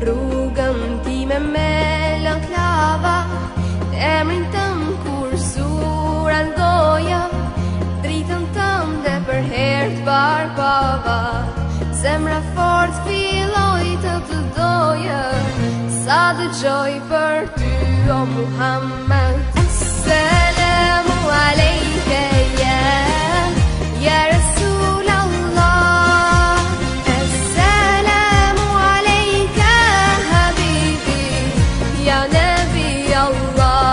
Rrugën time me lën klava, emrin tëm kur sura ndoja, dritën tëm dhe për herë t'barbava. Zemra fort filloj të doja, sa dëgjoj për ty o Muhammed. Assalamu alejke ya Rasulallah, assalamu alejke habibi ya Nabi Allah.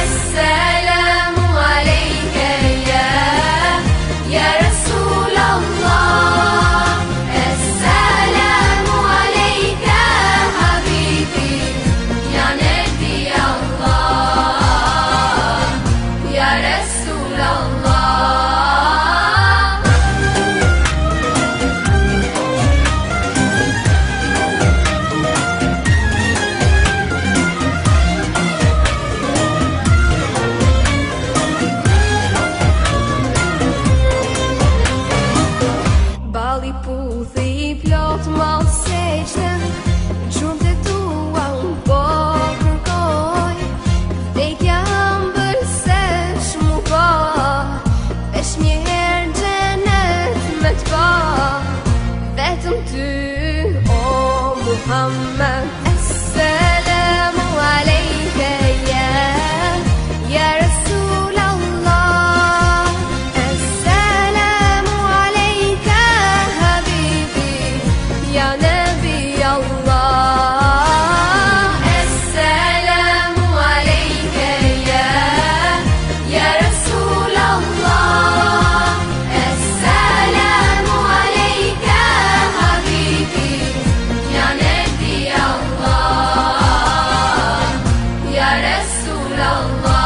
Assalamu alejke ya Rasulallah, assalamu alejke habibi ya Nabi Allah, ya Rasulallah. Bali puthi plot mal seqte, gjurmë të tua unë po kërkoj, vdekja ëmbël se shmu po, vesh një herë gjenet me t'pa, vetëm ty o Muhammed. Assalamu alejke ya Rasulallah, assalamu alejke habibi ya Nabi Allah. Assalamu alejke ya Rasulallah, assalamu alejke habibi ya Nabi Allah, ya Rasulallah.